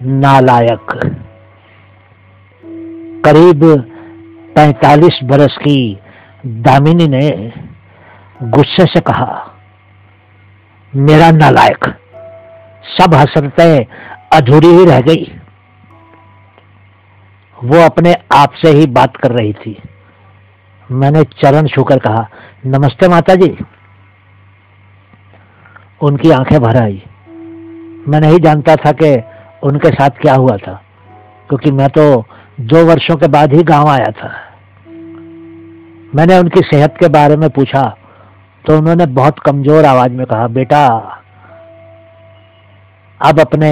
नालायक। करीब 45 बरस की दामिनी ने गुस्से से कहा, मेरा नालायक। सब हसरतें अधूरी ही रह गई। वो अपने आप से ही बात कर रही थी। मैंने चरण छूकर कहा, नमस्ते माता जी। उनकी आंखें भर आई। मैं नहीं जानता था कि उनके साथ क्या हुआ था, क्योंकि मैं तो 2 वर्षों के बाद ही गांव आया था। मैंने उनकी सेहत के बारे में पूछा तो उन्होंने बहुत कमजोर आवाज में कहा, बेटा, अब अपने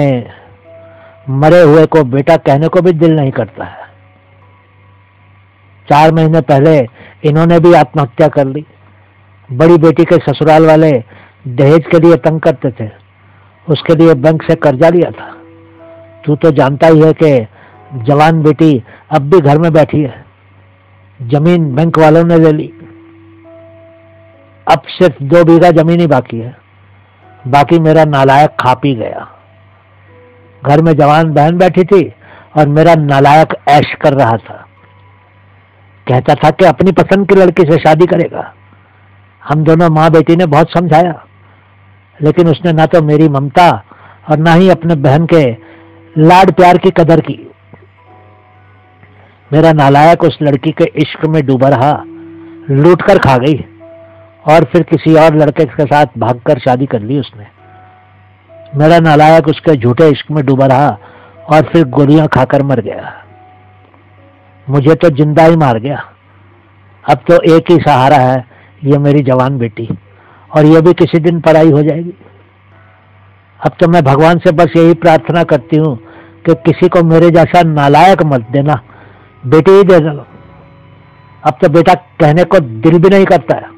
मरे हुए को बेटा कहने को भी दिल नहीं करता है। 4 महीने पहले इन्होंने भी आत्महत्या कर ली। बड़ी बेटी के ससुराल वाले दहेज के लिए तंग करते थे, उसके लिए बैंक से कर्जा लिया था। तू तो जानता ही है कि जवान बेटी अब भी घर में बैठी है। जमीन बैंक वालों ने ले ली। अब सिर्फ 2 बीघा जमीन ही बाकी है। बाकी मेरा नालायक खा पी गया। घर में जवान बहन बैठी थी और मेरा नालायक ऐश कर रहा था। कहता था कि अपनी पसंद की लड़की से शादी करेगा। हम दोनों माँ बेटी ने बहुत समझाया, लेकिन उसने ना तो मेरी ममता और ना ही अपने बहन के लाड प्यार की कदर की। मेरा नालायक उस लड़की के इश्क में डूबा रहा, लूट कर खा गई और फिर किसी और लड़के के साथ भागकर शादी कर ली उसने। मेरा नालायक उसके झूठे इश्क में डूबा रहा और फिर गोलियां खाकर मर गया। मुझे तो जिंदा ही मार गया। अब तो एक ही सहारा है, ये मेरी जवान बेटी, और ये भी किसी दिन पराई हो जाएगी। अब तो मैं भगवान से बस यही प्रार्थना करती हूँ कि किसी को मेरे जैसा नालायक मत देना, बेटी ही दे दो। अब तो बेटा कहने को दिल भी नहीं करता है।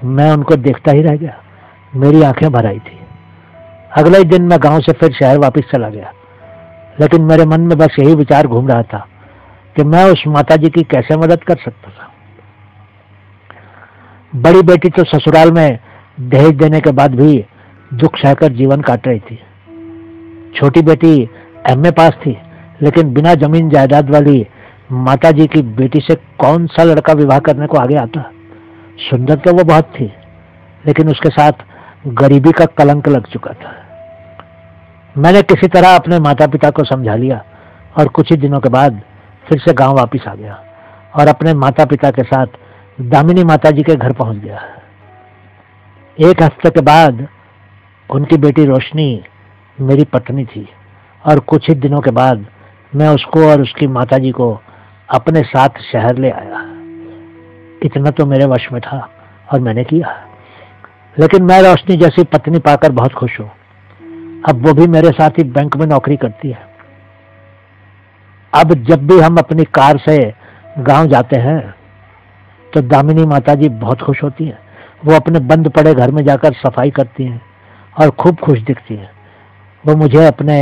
मैं उनको देखता ही रह गया। मेरी आंखें भर आई थी। अगले ही दिन मैं गांव से फिर शहर वापस चला गया, लेकिन मेरे मन में बस यही विचार घूम रहा था कि मैं उस माताजी की कैसे मदद कर सकता था। बड़ी बेटी तो ससुराल में दहेज देने के बाद भी दुख सहकर जीवन काट रही थी। छोटी बेटी एमए पास थी, लेकिन बिना जमीन जायदाद वाली माताजी की बेटी से कौन सा लड़का विवाह करने को आगे आता। सुंदर तो वो बहुत थी, लेकिन उसके साथ गरीबी का कलंक लग चुका था। मैंने किसी तरह अपने माता पिता को समझा लिया और कुछ ही दिनों के बाद फिर से गांव वापस आ गया और अपने माता पिता के साथ दामिनी माताजी के घर पहुंच गया। 1 हफ्ते के बाद उनकी बेटी रोशनी मेरी पत्नी थी और कुछ ही दिनों के बाद मैं उसको और उसकी माताजी को अपने साथ शहर ले आया। इतना तो मेरे वश में था और मैंने किया, लेकिन मैं रोशनी जैसी पत्नी पाकर बहुत खुश हूं। अब वो भी मेरे साथ ही बैंक में नौकरी करती है। अब जब भी हम अपनी कार से गांव जाते हैं तो दामिनी माताजी बहुत खुश होती हैं। वो अपने बंद पड़े घर में जाकर सफाई करती हैं और खूब खुश दिखती हैं। वो मुझे अपने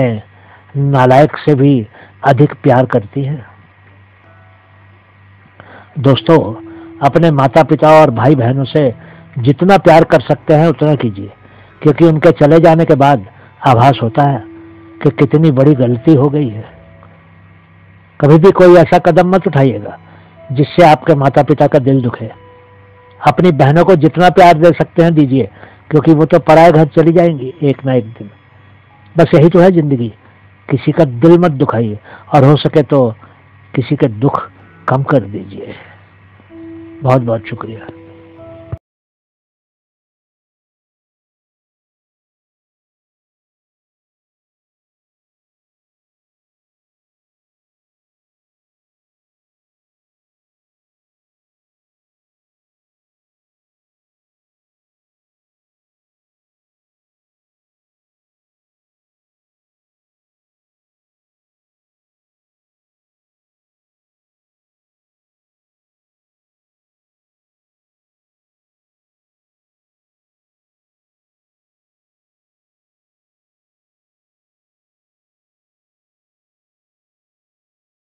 नालायक से भी अधिक प्यार करती हैं। दोस्तों, अपने माता पिता और भाई बहनों से जितना प्यार कर सकते हैं उतना कीजिए, क्योंकि उनके चले जाने के बाद आभास होता है कि कितनी बड़ी गलती हो गई है। कभी भी कोई ऐसा कदम मत उठाइएगा जिससे आपके माता पिता का दिल दुखे। अपनी बहनों को जितना प्यार दे सकते हैं दीजिए, क्योंकि वो तो पराए घर चली जाएंगी एक ना एक दिन। बस यही तो है जिंदगी। किसी का दिल मत दुखाइए और हो सके तो किसी के दुख कम कर दीजिए। बहुत बहुत शुक्रिया।